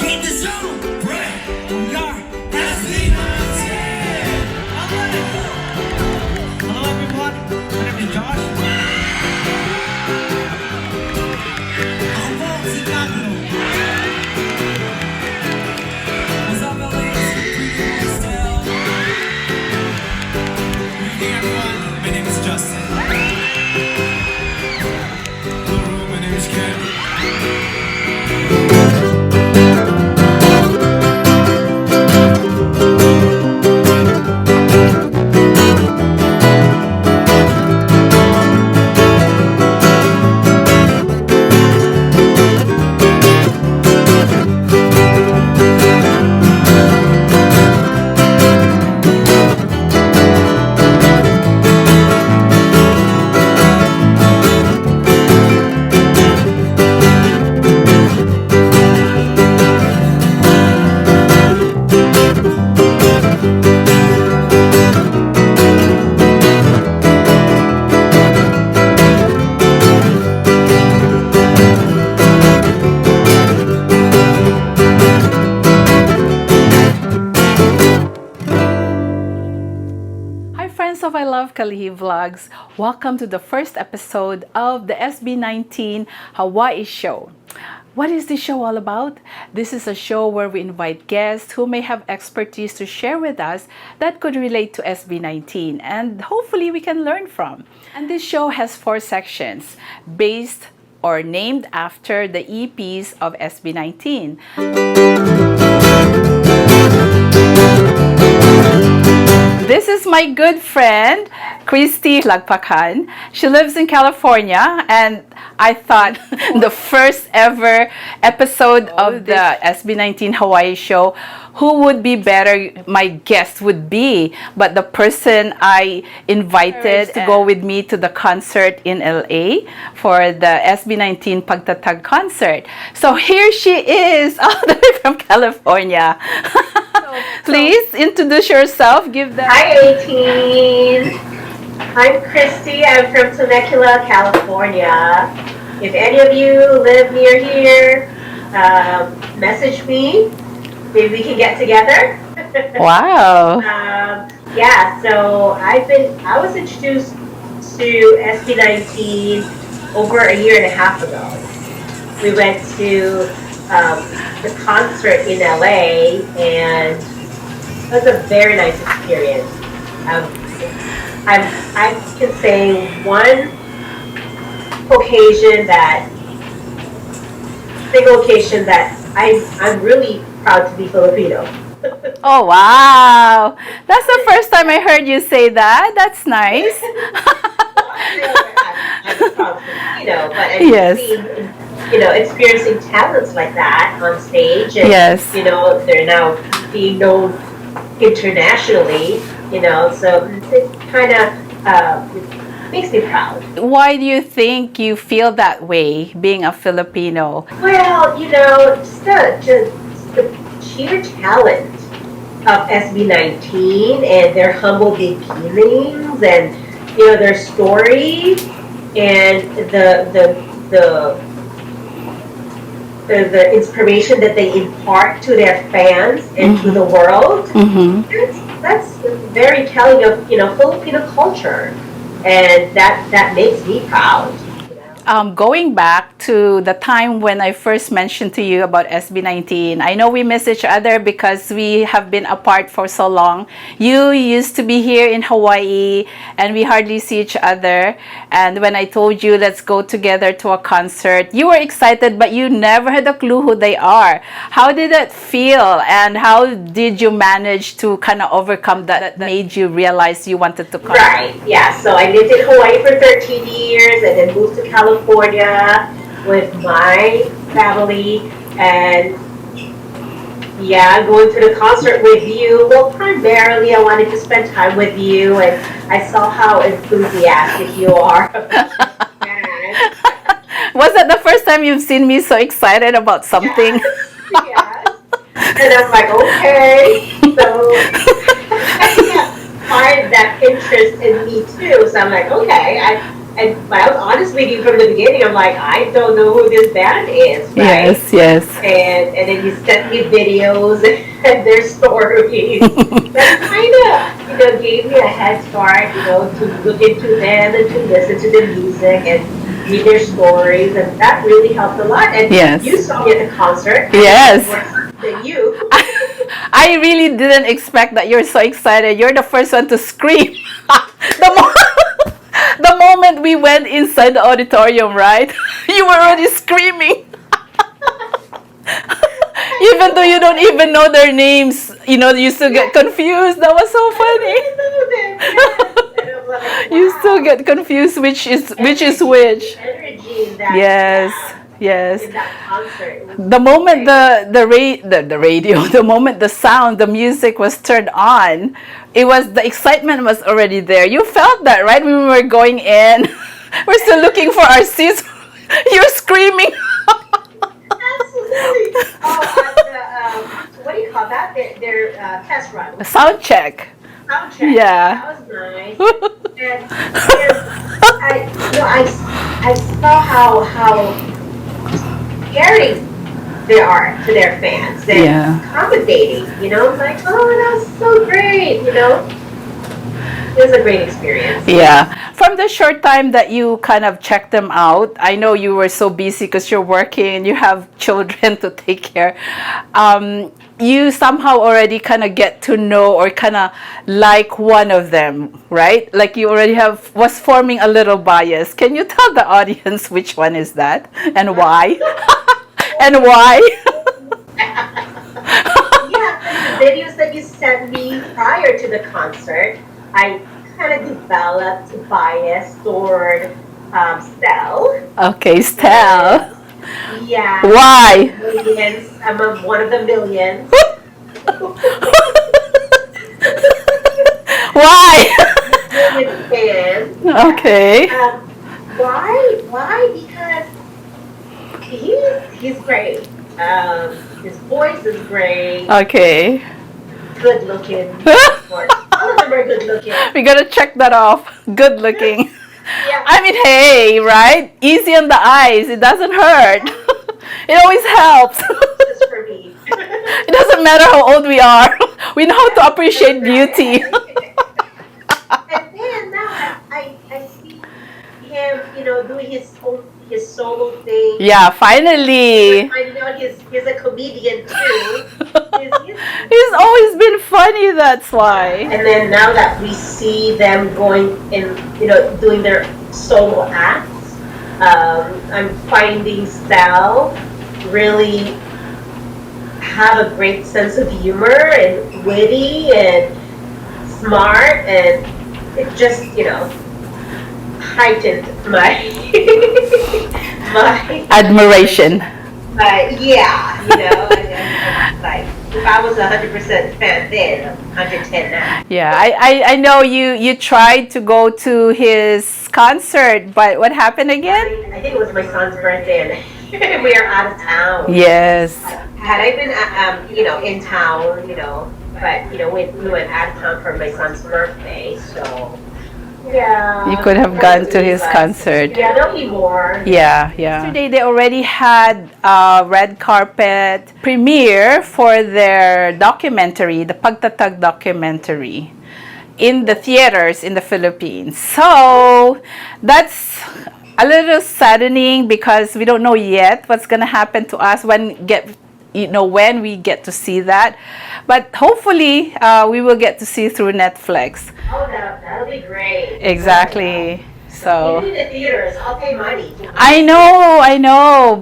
Keep the zone, right? We are SB19. Hello everyone, my name is Josh. I'm si Pablo. What's up, LA? Good evening, everyone. My name is Justin. Hello, my name is Ken. Of I Love Kalihi Vlogs. Welcome to the first episode of the SB19 Hawaii Show. What is this show all about? This is a show where we invite guests who may have expertise to share with us that could relate to SB19 and hopefully we can learn from. And this show has 4 sections based or named after the EPs of SB19. This is my good friend, Christy Lagpakan. She lives in California, and I thought the first ever episode of the SB19 Hawaii Show, who would be better my guest would be, but the person I invited to go with me to the concert in LA for the SB19 Pagtatag concert. So here she is, all the way from California. Please introduce yourself. Give them. Hi, 18. I'm Christy. I'm from Temecula, California. If any of you live near here, message me. Maybe we can get together. Wow. Yeah. So I was introduced to SB19 over a year and a half ago. We went to the concert in LA, and it was a very nice experience. I can say one single occasion that I'm really proud to be Filipino. Oh, wow. That's the first time I heard you say that. That's nice. I'm proud Filipino, but I've Yes. seen, experiencing talents like that on stage, and Yes. they're now being known internationally. So it kind of makes me proud. Why do you think you feel that way, being a Filipino? Well, just the sheer talent of SB19 and their humble beginnings, and their story, and the inspiration that they impart to their fans and to the world. Mm-hmm. That's very telling of Filipino culture, and that makes me proud. Going back to the time when I first mentioned to you about SB19, I know we miss each other because we have been apart for so long. You used to be here in Hawaii and we hardly see each other. And when I told you, let's go together to a concert, you were excited, but you never had a clue who they are. How did that feel? And how did you manage to kind of overcome that made you realize you wanted to come? Right, yeah. So I lived in Hawaii for 13 years and then moved to California with my family, and going to the concert with you. Well, primarily I wanted to spend time with you, and I saw how enthusiastic you are. Was that the first time you've seen me so excited about something? Yes. And I'm like, okay. So I find that interest in me too. So I'm like, okay, I And I was honest with you from the beginning. I'm like, I don't know who this band is, right? Yes, yes. And then you sent me videos and their stories. That kind of, gave me a head start, to look into them and to listen to their music and read their stories, and that really helped a lot. And Yes. you saw me at the concert. Yes. Than you. I really didn't expect that you're so excited. You're the first one to scream. The moment we went inside the auditorium, right? You were already screaming. Even though you don't even know their names, you still get confused. That was so funny. You still get confused which is which. Energy in that. Yes. Yes. In that concert. The moment the radio, the moment the sound, the music was turned on, the excitement was already there. You felt that, right? When we were going in, we're still looking for our seats. You're screaming. Absolutely. Oh, what do you call that? Their test run. A sound check. Sound check. Yeah. That was nice. And I saw how caring they are to their fans and accommodating, like, oh, that's so great, It was a great experience. Yeah. From the short time that you kind of checked them out, I know you were so busy because you're working and you have children to take care. You somehow already kind of get to know or kind of like one of them, right? Like you already was forming a little bias. Can you tell the audience which one is that and why? And why? Yeah, the videos that you sent me prior to the concert, I kind of developed a bias toward Stell. Okay, Stell. Yeah. Why? Millions. I'm one of the millions. Why? Million fans. Okay. Why? Because he's great. His voice is great. Okay. Good looking. Of course. All of them are good looking. We gotta check that off. Good looking. Yeah. I mean, hey, right? Easy on the eyes. It doesn't hurt. It always helps. Just for me. It doesn't matter how old we are. We know how to appreciate beauty. And then now I see him, doing his solo thing. Yeah, finally. I know he's a comedian too. He's always been funny, that's why. And then now that we see them going in, doing their solo acts, I'm finding Sal really have a great sense of humor and witty and smart, and it just, heightened my my admiration. Yeah, like if I was 100% fan then, I'm 110 now. Yeah, I know you tried to go to his concert, but what happened again? I think it was my son's birthday and we are out of town. Yes. Had I been, in town, but, we went out of town for my son's birthday, so. Yeah. You could have gone to his concert. Yeah, there'll be more. Yeah. Yesterday they already had a red carpet premiere for their documentary, the Pagtatag documentary, in the theaters in the Philippines. So that's a little saddening because we don't know yet what's gonna happen to us when we get to see that. But hopefully we will get to see through Netflix. Oh, that'll be great. Exactly. So even in the theaters, I'll pay money. I know.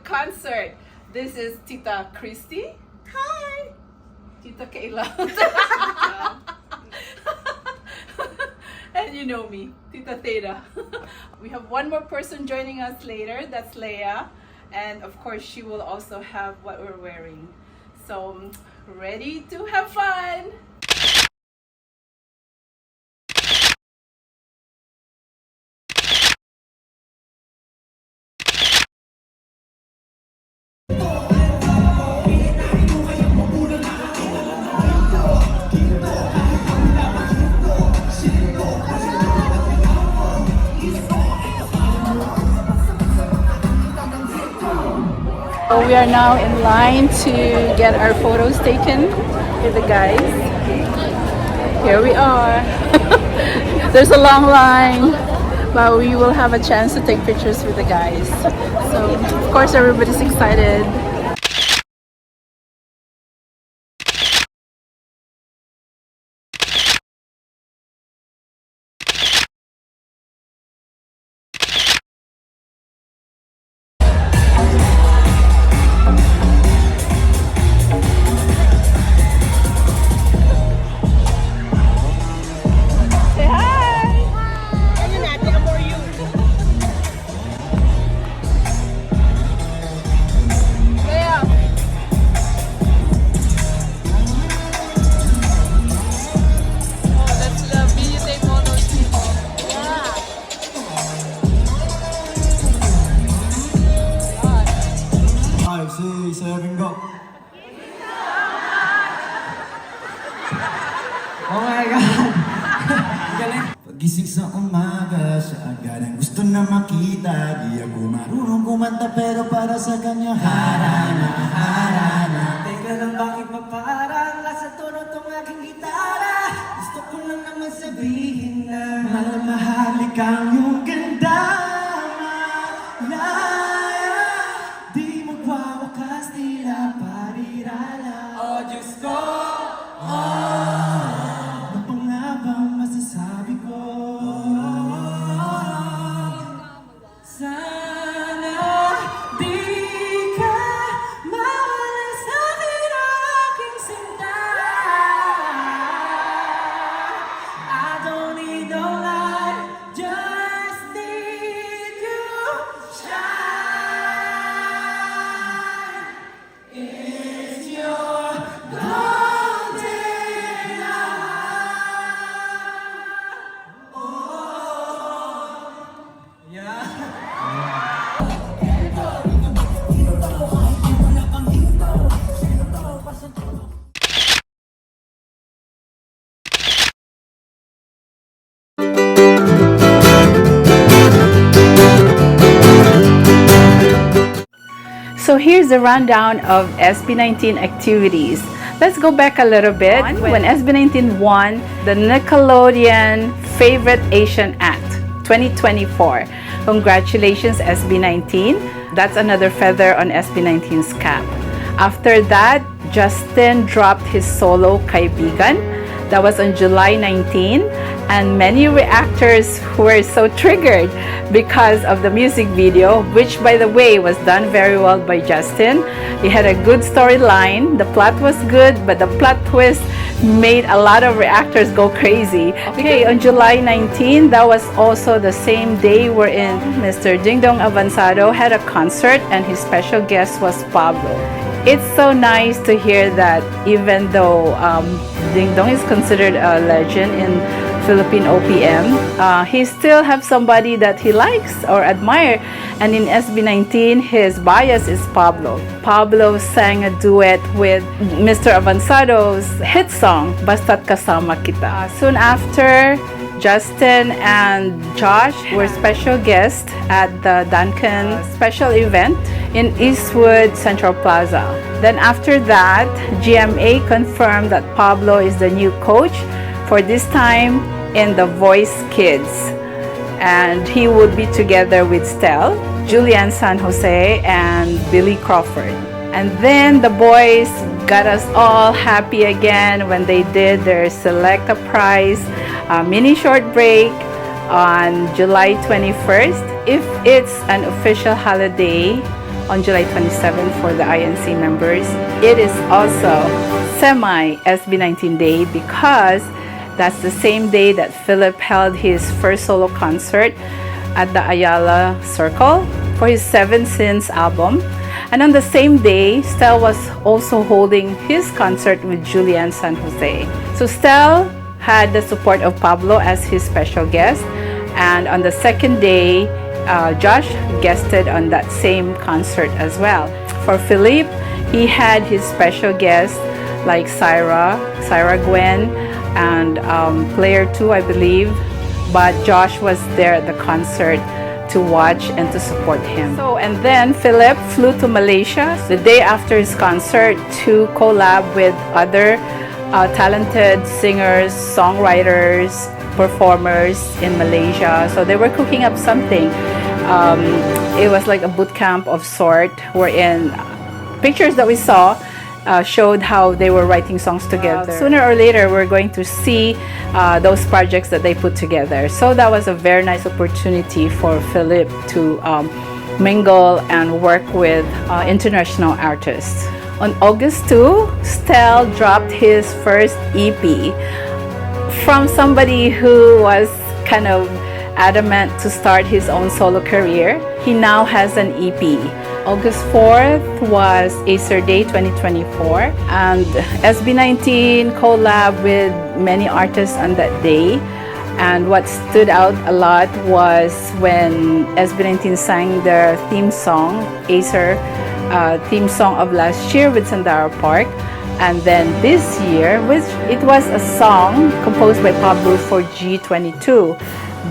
concert. This is Tita Christy. Hi! Tita Kayla. And you know me, Tita Theta. We have one more person joining us later, that's Leia. And of course, she will also have what we're wearing. So, ready to have fun! So we are now in line to get our photos taken with the guys. Here we are. There's a long line, but we will have a chance to take pictures with the guys. So of course everybody's excited. Say hi! Leia. Oh, that's the video tape all those people. Yeah. 5, 6, 7, go. Oh my God! Galing. Pagising sa umaga, siya agad ang gusto na makita. Di ako marunong kumanta pero para sa kanya harana, harana. Teka lang, bakit maparang nasa tono tong aking gitara? Gusto ko lang naman sabihin na mahal kang yung ganda. Malaya, di magwawakas, tila parirala. Oh, Diyos ko! Ano pa nga bang masasabi ko? Sana di ka mawala sa akin, aking sinta. I don't need no light, just need you shine. It's your golden hour. Oh, yeah. So here's the rundown of SB19 Activities. Let's go back a little bit when SB19 won the Nickelodeon Favorite Asian Act 2024. Congratulations SB19. That's another feather on SB19's cap. After that, Justin dropped his solo Kaibigan. That was on July 19, and many reactors were so triggered because of the music video, which by the way was done very well by Justin. He had a good storyline, the plot was good, but the plot twist made a lot of reactors go crazy. Okay, on July 19, that was also the same day wherein Mr. Ding Dong Avanzado had a concert and his special guest was Pablo. It's so nice to hear that even though Ding Dong is considered a legend in Philippine OPM, he still have somebody that he likes or admire, and in SB19 his bias is Pablo. Pablo sang a duet with Mr. Avanzado's hit song Basta't Kasama Kita. Soon after, Justin and Josh were special guests at the Duncan special event in Eastwood Central Plaza. Then after that, GMA confirmed that Pablo is the new coach for this time in The Voice Kids. And he would be together with Stel, Julian San Jose, and Billy Crawford. And then the boys got us all happy again when they did their Select a Prize mini short break on July 21st. If it's an official holiday on July 27 for the INC members. It is also semi SB19 Day because that's the same day that Philip held his first solo concert at the Ayala Circle for his Seven Sins album. And on the same day, Stel was also holding his concert with Julian San Jose. So Stel had the support of Pablo as his special guest. And on the second day, Josh guested on that same concert as well. For Philip, he had his special guests like Syra Gwen, and Player 2, I believe. But Josh was there at the concert to watch and to support him. So, and then Philip flew to Malaysia the day after his concert to collab with other talented singers, songwriters, performers in Malaysia. So they were cooking up something. It was like a boot camp of sort, wherein pictures that we saw showed how they were writing songs together. Sooner or later, we're going to see those projects that they put together. So that was a very nice opportunity for Philip to mingle and work with international artists. On August 2, Stel dropped his first EP from somebody who was kind of adamant to start his own solo career. He now has an EP. August 4th was Acer Day 2024, and SB19 collab with many artists on that day. And what stood out a lot was when SB19 sang their theme song, Acer theme song of last year with Sandara Park. And then this year, which it was a song composed by Pablo for G22,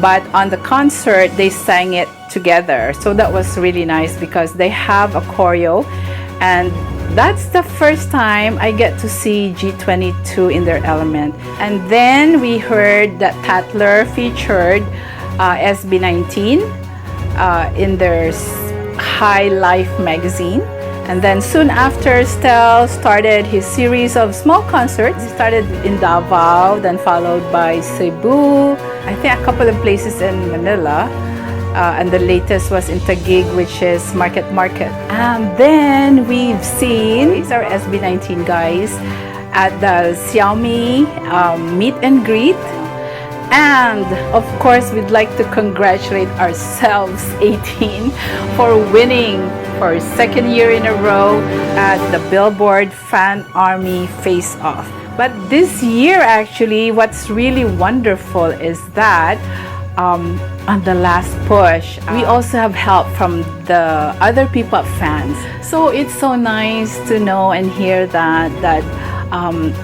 but on the concert they sang it together. So that was really nice because they have a choreo, and that's the first time I get to see G22 in their element. And then we heard that Tatler featured SB19 in their High Life magazine. And then soon after, Stel started his series of small concerts. He started in Davao, then followed by Cebu, I think a couple of places in Manila. And the latest was in Taguig, which is Market. And then we've seen, these are SB19 guys, at the Xiaomi meet and greet. And of course, we'd like to congratulate ourselves, 18, for winning for a second year in a row at the Billboard Fan Army Face Off. But this year, actually, what's really wonderful is that on the last push, we also have help from the other P-pop fans. So it's so nice to know and hear that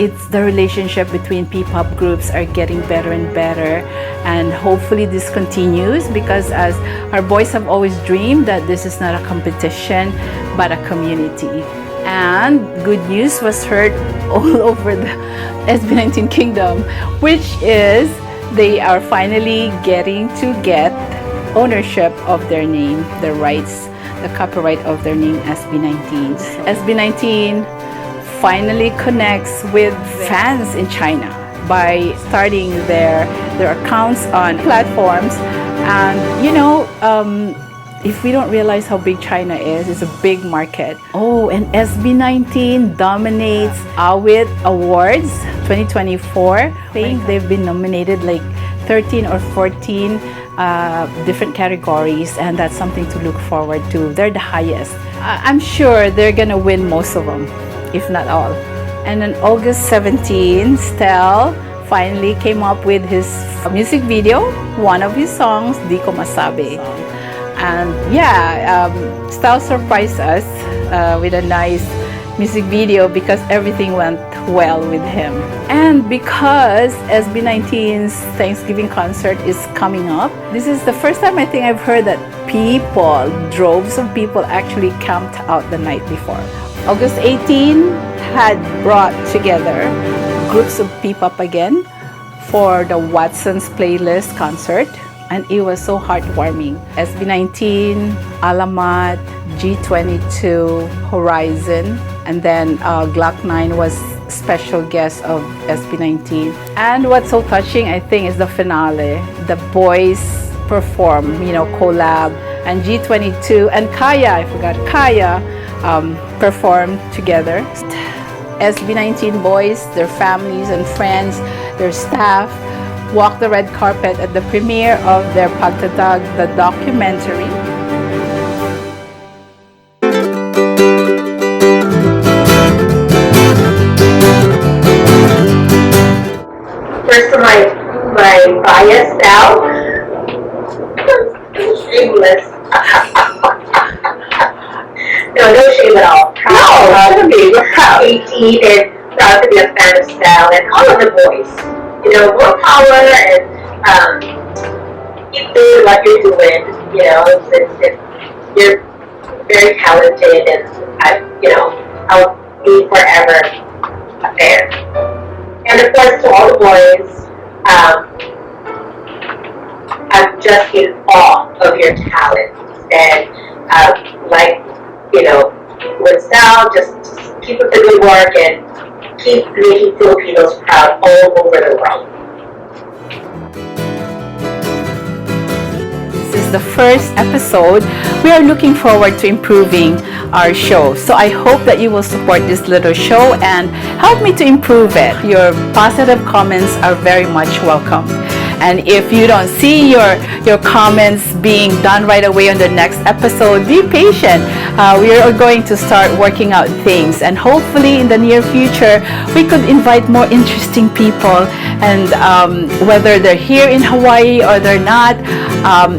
it's the relationship between P-pop groups are getting better and better, and hopefully this continues, because as our boys have always dreamed that this is not a competition but a community. And good news was heard all over the SB19 Kingdom, which is they are finally getting to get ownership of their name, the rights, the copyright of their name, SB19. So SB19 finally connects with fans in China by starting their accounts on platforms. And you know, if we don't realize how big China is, it's a big market. Oh, and SB19 dominates AWIT Awards 2024. I think they've been nominated like 13 or 14 different categories, and that's something to look forward to. They're the highest. I'm sure they're gonna win most of them, if not all. And on August 17, Stel finally came up with his music video, one of his songs, Di Ko Masabi. And yeah, Stel surprised us with a nice music video because everything went well with him. And because SB19's Thanksgiving concert is coming up, this is the first time I think I've heard that people, droves of people, actually camped out the night before. August 18 had brought together groups of P-pop again for the Watson's Playlist concert, and it was so heartwarming. SB19, Alamat, G22, Horizon, and then Glock 9 was special guest of SB19. And what's so touching, I think, is the finale. The boys perform, you know, collab and G22 and Kaya, I forgot Kaya, performed together. SB19 boys, their families and friends, their staff walked the red carpet at the premiere of their Pagtatag, the documentary. First of my bias now, shameless. No shame at all. Proud to be proud. 18 and proud to be a fan of style and all of the boys. More power and keep doing what you're doing. You're very talented and I'll be forever a fan. And of course, to all the boys, I'm just in awe of your talent. And with style, just keep up the good work and keep making Filipinos proud all over the world. This is the first episode. We are looking forward to improving our show. So I hope that you will support this little show and help me to improve it. Your positive comments are very much welcome. And if you don't see your comments being done right away on the next episode, be patient. We are going to start working out things, and hopefully in the near future we could invite more interesting people, and whether they're here in Hawaii or they're not,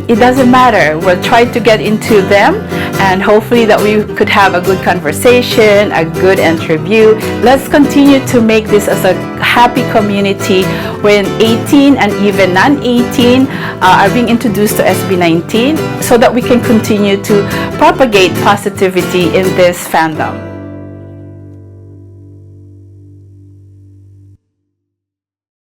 it doesn't matter. We'll try to get into them, and hopefully that we could have a good conversation, a good interview. Let's continue to make this as a happy community when 18 and even non-18 are being introduced to SB19, so that we can continue to propagate positivity in this fandom.